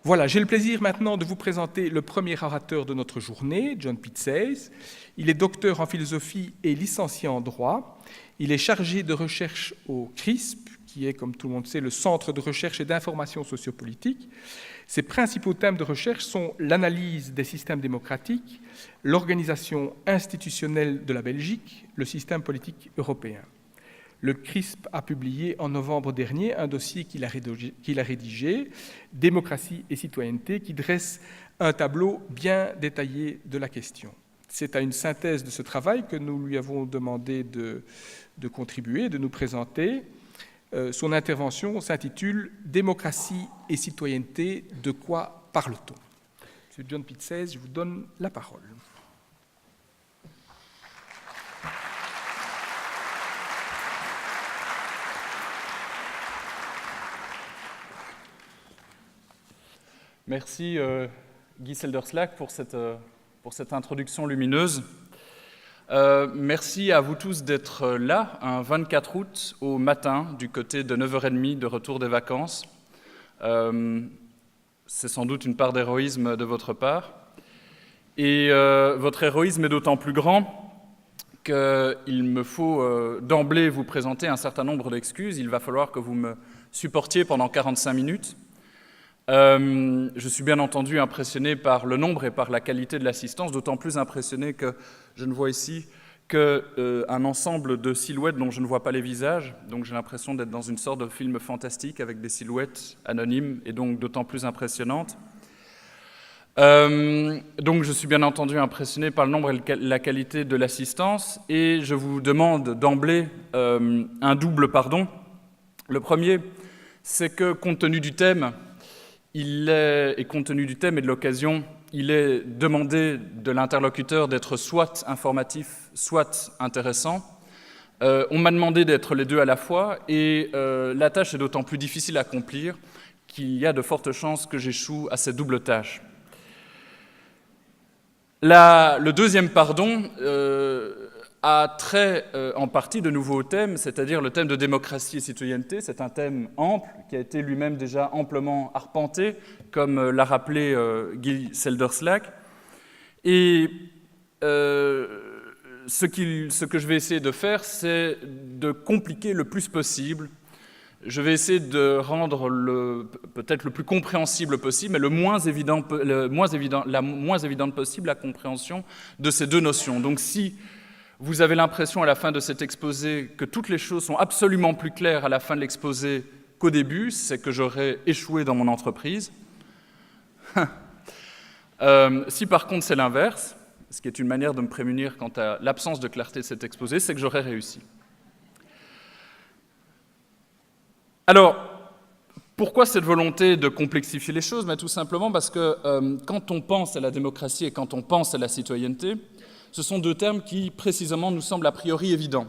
Voilà, j'ai le plaisir maintenant de vous présenter le premier orateur de notre journée, John Pitzeys. Il est docteur en philosophie et licencié en droit. Il est chargé de recherche au CRISP, qui est, comme tout le monde sait, le Centre de recherche et d'information sociopolitique. Ses principaux thèmes de recherche sont l'analyse des systèmes démocratiques, l'organisation institutionnelle de la Belgique, le système politique européen. Le CRISP a publié en novembre dernier un dossier qu'il a rédigé, Démocratie et citoyenneté, qui dresse un tableau bien détaillé de la question. C'est à une synthèse de ce travail que nous lui avons demandé de contribuer, de nous présenter. Son intervention s'intitule « Démocratie et citoyenneté, de quoi parle-t-on » Monsieur John Pitzeys, je vous donne la parole. Merci Guy Selderslack pour cette introduction lumineuse. Merci à vous tous d'être là un 24 août au matin du côté de 9h30 de retour des vacances. C'est sans doute une part d'héroïsme de votre part. Et votre héroïsme est d'autant plus grand qu'il me faut d'emblée vous présenter un certain nombre d'excuses. Il va falloir que vous me supportiez pendant 45 minutes. Je suis bien entendu impressionné par le nombre et par la qualité de l'assistance, d'autant plus impressionné que je ne vois ici qu'un ensemble de silhouettes dont je ne vois pas les visages, donc j'ai l'impression d'être dans une sorte de film fantastique avec des silhouettes anonymes et donc d'autant plus impressionnantes. Donc je suis bien entendu impressionné par le nombre et la qualité de l'assistance et je vous demande d'emblée un double pardon. Le premier, c'est que compte tenu du thème, et compte tenu du thème et de l'occasion, il est demandé de l'interlocuteur d'être soit informatif, soit intéressant. On m'a demandé d'être les deux à la fois, et la tâche est d'autant plus difficile à accomplir qu'il y a de fortes chances que j'échoue à cette double tâche. Le deuxième pardon a trait en partie de nouveau au thème, c'est-à-dire le thème de démocratie et citoyenneté. C'est un thème ample qui a été lui-même déjà amplement arpenté, comme l'a rappelé Guy Selderslack. Et ce que je vais essayer de faire, c'est de compliquer le plus possible. Je vais essayer de rendre peut-être le plus compréhensible possible, mais la moins évidente possible la compréhension de ces deux notions. Donc si vous avez l'impression à la fin de cet exposé que toutes les choses sont absolument plus claires à la fin de l'exposé qu'au début, c'est que j'aurais échoué dans mon entreprise. Si par contre c'est l'inverse, ce qui est une manière de me prémunir quant à l'absence de clarté de cet exposé, c'est que j'aurais réussi. Alors, pourquoi cette volonté de complexifier les choses ? Tout simplement parce que quand on pense à la démocratie et quand on pense à la citoyenneté, ce sont deux termes qui, précisément, nous semblent a priori évidents.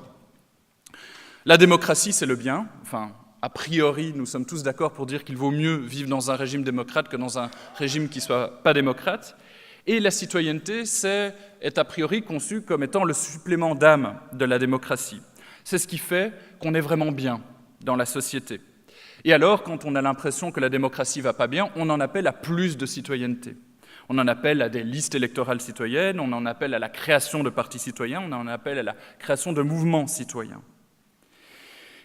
La démocratie, c'est le bien. Enfin, a priori, nous sommes tous d'accord pour dire qu'il vaut mieux vivre dans un régime démocrate que dans un régime qui ne soit pas démocrate. Et la citoyenneté est a priori conçue comme étant le supplément d'âme de la démocratie. C'est ce qui fait qu'on est vraiment bien dans la société. Et alors, quand on a l'impression que la démocratie ne va pas bien, on en appelle à plus de citoyenneté. On en appelle à des listes électorales citoyennes, on en appelle à la création de partis citoyens, on en appelle à la création de mouvements citoyens.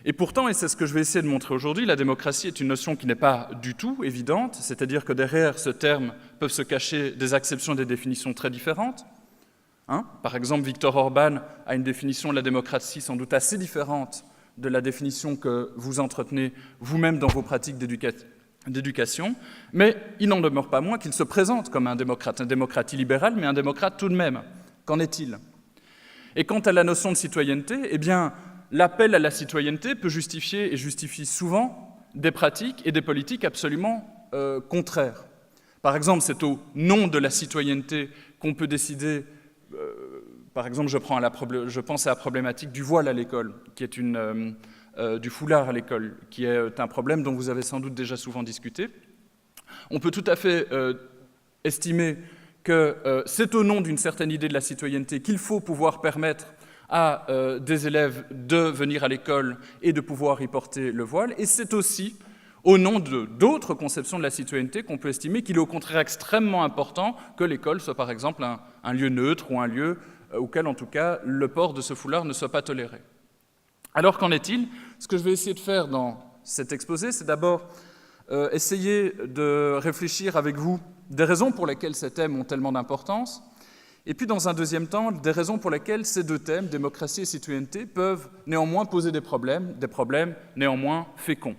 Et pourtant, et c'est ce que je vais essayer de montrer aujourd'hui, la démocratie est une notion qui n'est pas du tout évidente, c'est-à-dire que derrière ce terme peuvent se cacher des acceptions et des définitions très différentes. Par exemple, Viktor Orban a une définition de la démocratie sans doute assez différente de la définition que vous entretenez vous-même dans vos pratiques d'éducation, mais il n'en demeure pas moins qu'il se présente comme un démocrate illibéral, mais un démocrate tout de même. Qu'en est-il ? Et quant à la notion de citoyenneté, eh bien, l'appel à la citoyenneté peut justifier, et justifie souvent, des pratiques et des politiques absolument contraires. Par exemple, c'est au nom de la citoyenneté qu'on peut décider, par exemple, je pense à la problématique du voile à l'école, qui est du foulard à l'école, qui est un problème dont vous avez sans doute déjà souvent discuté. On peut tout à fait estimer que c'est au nom d'une certaine idée de la citoyenneté qu'il faut pouvoir permettre à des élèves de venir à l'école et de pouvoir y porter le voile, et c'est aussi au nom d'autres conceptions de la citoyenneté qu'on peut estimer qu'il est au contraire extrêmement important que l'école soit par exemple un lieu neutre ou un lieu auquel en tout cas le port de ce foulard ne soit pas toléré. Alors qu'en est-il? Ce que je vais essayer de faire dans cet exposé, c'est d'abord essayer de réfléchir avec vous des raisons pour lesquelles ces thèmes ont tellement d'importance, et puis dans un deuxième temps, des raisons pour lesquelles ces deux thèmes, démocratie et citoyenneté, peuvent néanmoins poser des problèmes néanmoins féconds.